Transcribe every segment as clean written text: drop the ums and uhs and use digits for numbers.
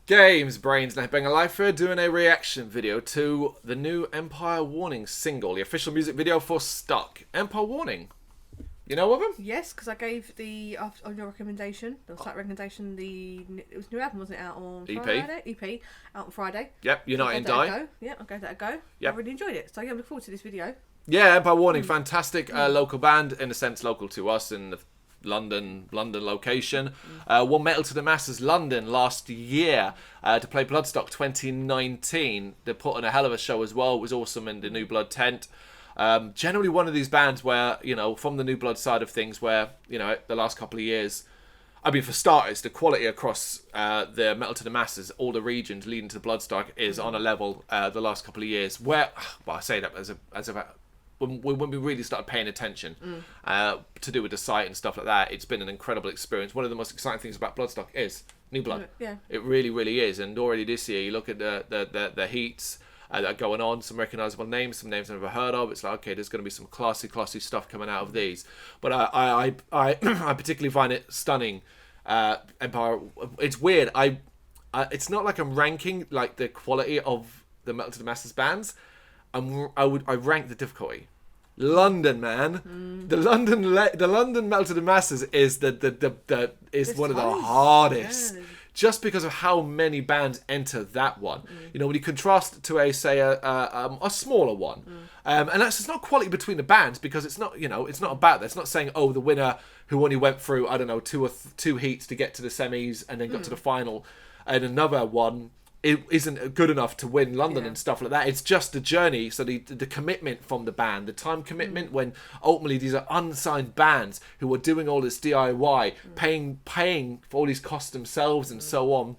Games, Brains, and Headbang Alive here doing a reaction video to the new Empire Warning single, the official music video for Stuck. Empire Warning. You know of them? Yes, because I gave the, on your recommendation, the site recommendation, it was a new album, wasn't it, out on Friday? EP, out on Friday. Yep, Unite and Die. Yeah, I gave that a go. Yep. I really enjoyed it, so yeah, I'm looking forward to this video. Yeah, Empire Warning, fantastic local band, in a sense local to us in the London location. Won Metal to the Masses London last year to play Bloodstock 2019. They put on a hell of a show as well. It was awesome in the New Blood tent. Generally one of these bands where, you know, from the New Blood side of things, where, you know, the last couple of years, I mean, for starters, the quality across the Metal to the Masses, all the regions leading to the Bloodstock, is on a level the last couple of years where, well, I say that as a when we really started paying attention to do with the site and stuff like that, it's been an incredible experience. One of the most exciting things about Bloodstock is New Blood. Yeah. It really, really is. And already this year, you look at the heats that are going on, some recognisable names, some names I've never heard of. It's like, okay, there's going to be some classy stuff coming out of these. But I particularly find it stunning. Empire, it's weird. It's not like I'm ranking like the quality of the Metal to the Masses bands. I rank the difficulty. London, man, the London Metal to the Masses is is one of the hardest, just because of how many bands enter that one. You know, when you contrast to a smaller one, and that's just not quality between the bands, because it's not, you know, it's not about that. It's not saying, oh, the winner who only went through, I don't know, two heats to get to the semis and then got to the final, and another one, it isn't good enough to win London and stuff like that. It's just the journey. So the commitment from the band, the time commitment, when ultimately these are unsigned bands who are doing all this DIY, paying for all these costs themselves and so on.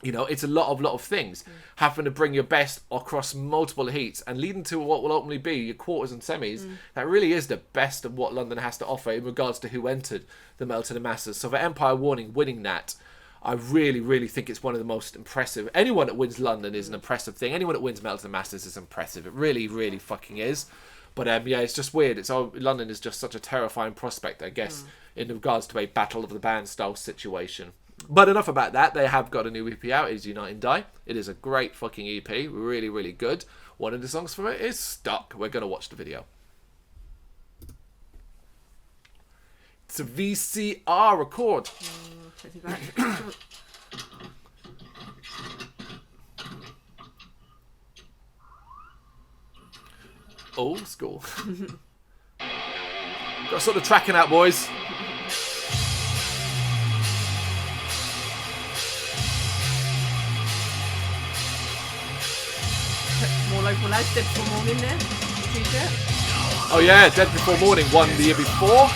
You know, it's a lot of things. Having to bring your best across multiple heats and leading to what will ultimately be your quarters and semis. That really is the best of what London has to offer in regards to who entered the Metal to the Masses. So for Empire Warning winning that, I really, really think it's one of the most impressive. Anyone that wins London is an impressive thing. Anyone that wins Metal to the Masters is impressive. It really, really fucking is. But yeah, it's just weird. London is just such a terrifying prospect, I guess, in regards to a battle of the band style situation. But enough about that. They have got a new EP out. It is Unite and Die. It is a great fucking EP. Really, really good. One of the songs from it is Stuck. We're going to watch the video. It's a VCR record. Old school. Got sort of tracking out, boys. More local lads, Dead Before Morning there. T-shirt. Oh yeah, Dead Before Morning won the year before.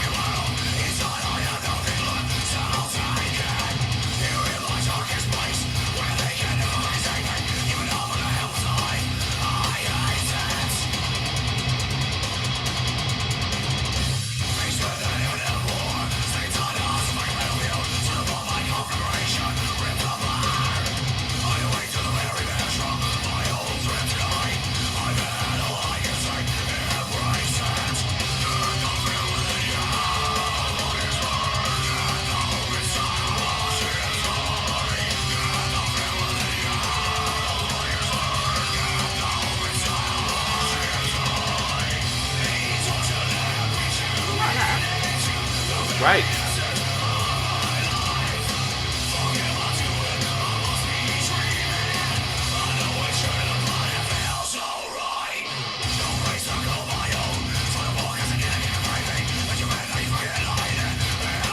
Right.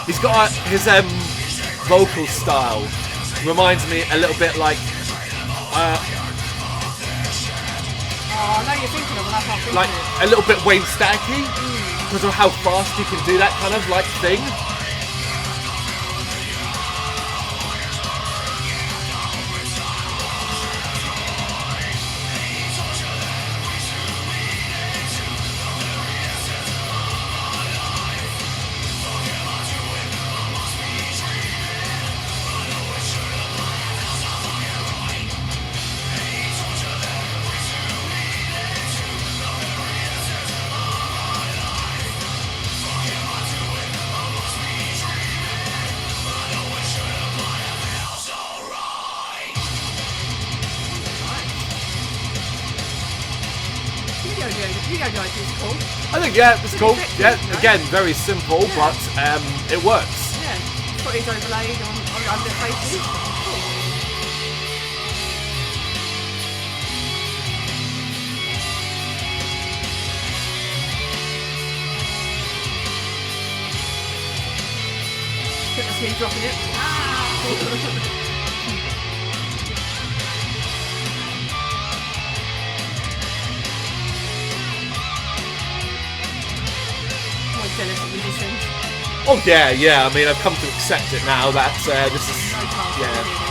He's got his vocal style reminds me a little bit like I know you're thinking of, but I can't think like of a little bit Wayne Staticky. Because of how fast you can do that kind of like thing. Video idea is cool. I think, yeah, it's cool. Yeah, You know? again, very simple, but it works. Yeah. Footage overlaid on their faces. Cool. That's me dropping it. My jealous of musicians. Oh, yeah. I mean, I've come to accept it now that this is... No chance. Yeah.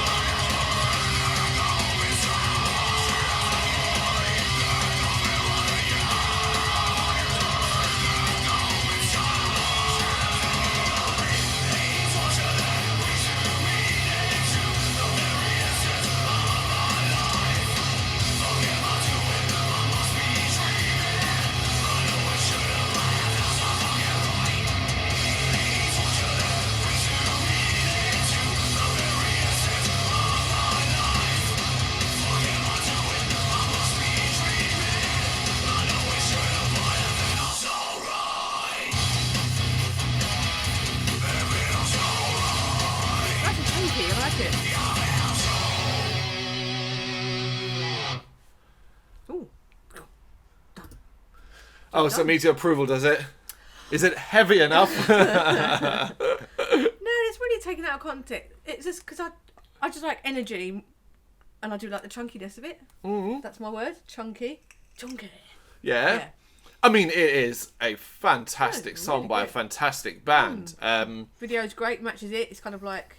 Really. I like it. Ooh. Oh, so meter approval, does it? Is it heavy enough? No, it's really taken out of context. It's just because I just like energy, and I do like the chunkiness of it. Mm-hmm. That's my word, chunky. Chunky. Yeah. I mean, it is a fantastic song really by a good. fantastic band. Video's great, matches it. It's kind of like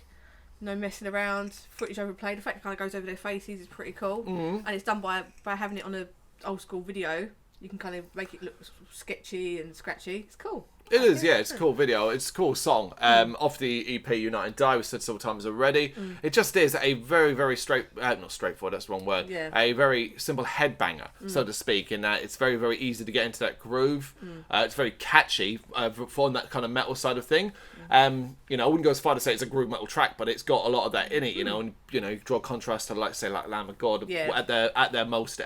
no messing around, footage overplayed. The fact it kind of goes over their faces is pretty cool, and it's done by having it on a old school video. You can kind of make it look sketchy and scratchy. It's cool. It is, yeah. It's a cool video. It's a cool song. Off the EP United Die, we've said several times already. It just is a very, very not straightforward, that's the wrong word. Yeah. A very simple headbanger, so to speak, in that it's very, very easy to get into that groove. It's very catchy for that kind of metal side of thing. You know, I wouldn't go as far to say it's a groove metal track, but it's got a lot of that in it, you know, and, you know, you draw contrast to, like, say, like Lamb of God at their most...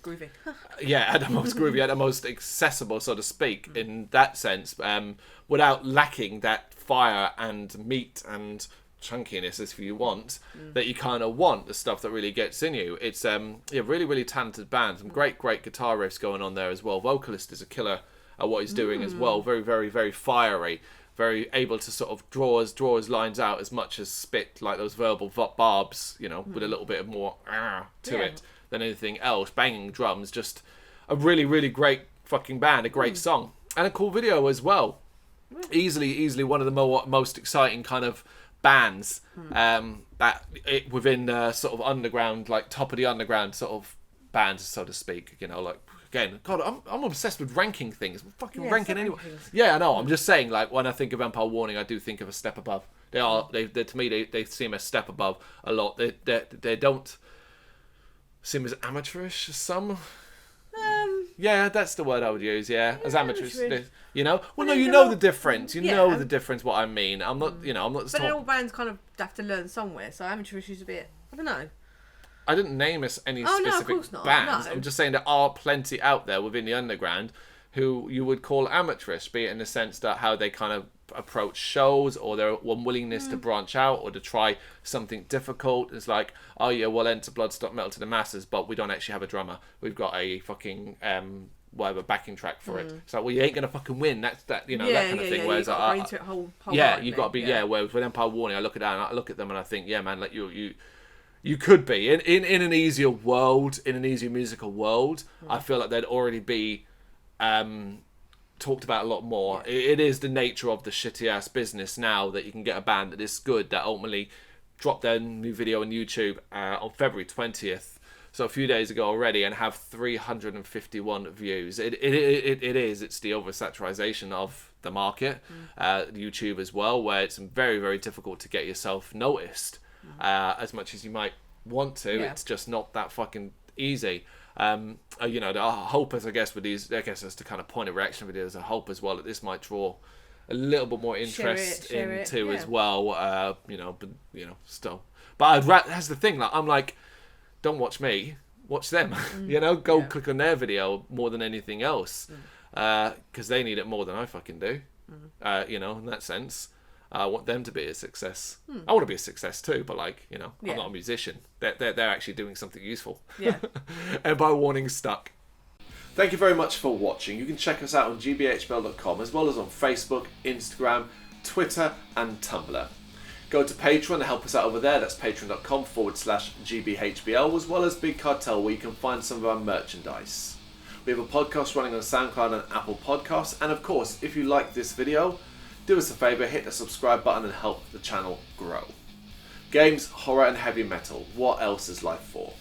Groovy. at the most groovy, at the most accessible, so to speak, in that sense, without lacking that fire and meat and chunkiness, if you want, that you kind of want, the stuff that really gets in you. It's really, really talented band, some great guitar riffs going on there as well. Vocalist is a killer at what he's doing as well, very, very, very fiery, very able to sort of draw his lines out as much as spit like those verbal barbs, you know, with a little bit of more to it than anything else. Banging drums, just a really, really great fucking band, a great song, and a cool video as well. Easily one of the most exciting kind of bands within sort of underground, like top of the underground sort of bands, so to speak. You know, like, again, God, I'm obsessed with ranking things. I'm fucking ranking anyway. Yeah, I know. I'm just saying, like, when I think of Empire Warning, I do think of a step above. They are, they to me, they seem a step above a lot. They don't seem as amateurish as some. Yeah, that's the word I would use. Yeah, as amateurish. You know. Well, no, you know the difference. You know the difference. What I mean. I'm not. You know, I'm not. But then all bands kind of have to learn somewhere. So amateurish is a bit. I don't know. I didn't name us any No, of specific course not. bands. No. I'm just saying there are plenty out there within the underground who you would call amateurish, be it in the sense that how they kind of approach shows, or their unwillingness to branch out or to try something difficult. It's like, oh yeah, we'll enter Bloodstock Metal to the masses, but we don't actually have a drummer. We've got a fucking whatever backing track for it. It's like, well, you ain't gonna fucking win. That's that, you know, that kind of thing. Whereas you've got to whole you've got to be Whereas with Empire Warning, I look at that and I look at them and I think, yeah, man, like you could be in an easier world, in an easier musical world. I feel like they'd already be talked about a lot more. It is the nature of the shitty ass business now that you can get a band that is good, that ultimately dropped their new video on YouTube on February 20th, so a few days ago already, and have 351 views. It's the oversaturation of the market, YouTube as well, where it's very, very difficult to get yourself noticed as much as you might want to. It's just not that fucking easy. You know, the hope is, I guess, with these, I guess that's the kind of point of reaction videos, I hope as well that this might draw a little bit more interest into as well. You know, but you know, still. But that's the thing. Like, I'm like, don't watch me. watch them. You know, go Yeah. click on their video more than anything else, because they need it more than I fucking do. You know, in that sense, I want them to be a success. I want to be a success too, but like, you know, Yeah. I'm not a musician. They're actually doing something useful. Yeah. And by warning, stuck. Thank you very much for watching. You can check us out on gbhbl.com as well as on Facebook, Instagram, Twitter and Tumblr. Go to Patreon and help us out over there. That's patreon.com/GBHBL, as well as Big Cartel, where you can find some of our merchandise. We have a podcast running on SoundCloud and Apple Podcasts. And of course, if you like this video, do us a favour, hit the subscribe button and help the channel grow. Games, horror and heavy metal. What else is life for?